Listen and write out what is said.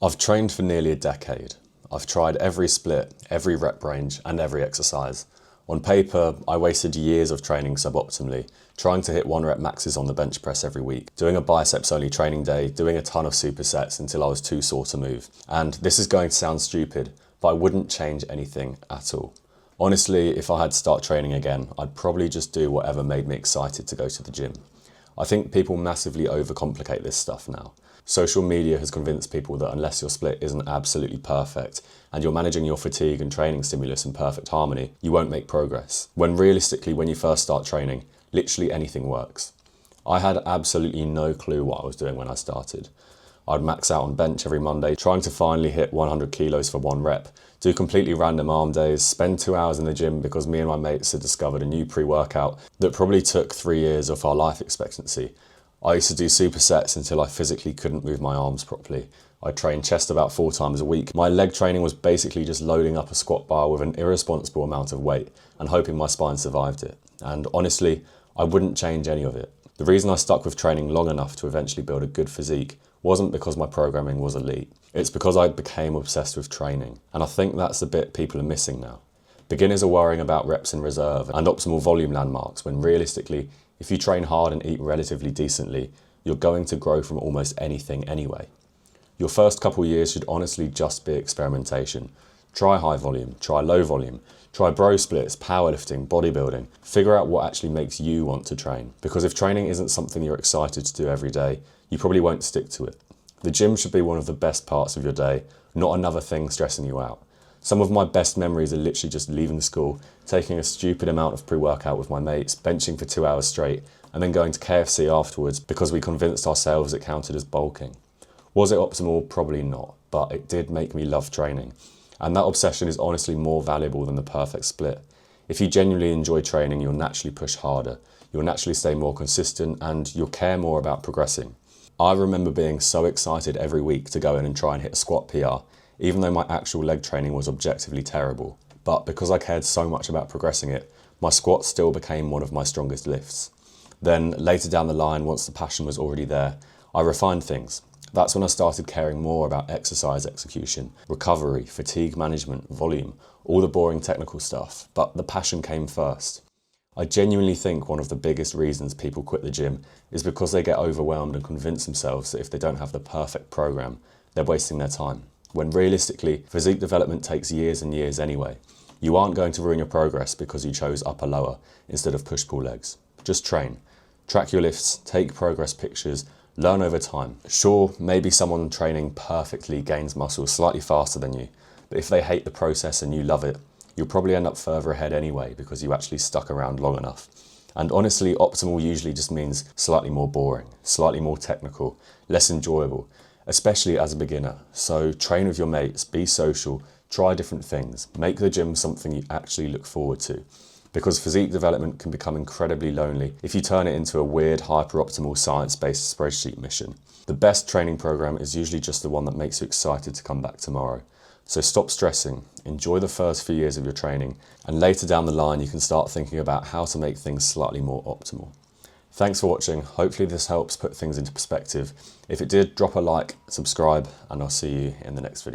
I've trained for nearly a decade. I've tried every split, every rep range, and every exercise. On paper, I wasted years of training suboptimally, trying to hit 1 rep maxes on the bench press every week, doing a biceps only training day, doing a ton of supersets until I was too sore to move. And this is going to sound stupid, but I wouldn't change anything at all. Honestly, if I had to start training again, I'd probably just do whatever made me excited to go to the gym. I think people massively overcomplicate this stuff now. Social media has convinced people that unless your split isn't absolutely perfect and you're managing your fatigue and training stimulus in perfect harmony, you won't make progress. When realistically, when you first start training, literally anything works. I had absolutely no clue what I was doing when I started. I'd max out on bench every Monday, trying to finally hit 100 kilos for 1 rep, do completely random arm days, spend 2 hours in the gym because me and my mates had discovered a new pre-workout that probably took 3 years off our life expectancy. I used to do supersets until I physically couldn't move my arms properly. I trained chest about 4 times a week. My leg training was basically just loading up a squat bar with an irresponsible amount of weight and hoping my spine survived it. And honestly, I wouldn't change any of it. The reason I stuck with training long enough to eventually build a good physique wasn't because my programming was elite. It's because I became obsessed with training. And I think that's the bit people are missing now. Beginners are worrying about reps in reserve and optimal volume landmarks when realistically, if you train hard and eat relatively decently, you're going to grow from almost anything anyway. Your first couple years should honestly just be experimentation. Try high volume, try low volume, try bro splits, powerlifting, bodybuilding. Figure out what actually makes you want to train. Because if training isn't something you're excited to do every day, you probably won't stick to it. The gym should be one of the best parts of your day, not another thing stressing you out. Some of my best memories are literally just leaving school, taking a stupid amount of pre-workout with my mates, benching for 2 hours straight, and then going to KFC afterwards because we convinced ourselves it counted as bulking. Was it optimal? Probably not, but it did make me love training. And that obsession is honestly more valuable than the perfect split. If you genuinely enjoy training, you'll naturally push harder, you'll naturally stay more consistent, and you'll care more about progressing. I remember being so excited every week to go in and try and hit a squat PR, even though my actual leg training was objectively terrible. But because I cared so much about progressing it, my squat still became one of my strongest lifts. Then later down the line, once the passion was already there, I refined things. That's when I started caring more about exercise execution, recovery, fatigue management, volume, all the boring technical stuff, but the passion came first. I genuinely think one of the biggest reasons people quit the gym is because they get overwhelmed and convince themselves that if they don't have the perfect program, they're wasting their time. When realistically, physique development takes years and years anyway. You aren't going to ruin your progress because you chose upper-lower instead of push-pull legs. Just train. Track your lifts, take progress pictures, learn over time. Sure, maybe someone training perfectly gains muscle slightly faster than you, but if they hate the process and you love it, you'll probably end up further ahead anyway because you actually stuck around long enough. And honestly, optimal usually just means slightly more boring, slightly more technical, less enjoyable, especially as a beginner. So train with your mates, be social, try different things, make the gym something you actually look forward to. Because physique development can become incredibly lonely if you turn it into a weird, hyper-optimal, science-based spreadsheet mission. The best training program is usually just the one that makes you excited to come back tomorrow. So stop stressing, enjoy the first few years of your training, and later down the line you can start thinking about how to make things slightly more optimal. Thanks for watching. Hopefully this helps put things into perspective. If it did, drop a like, subscribe, and I'll see you in the next video.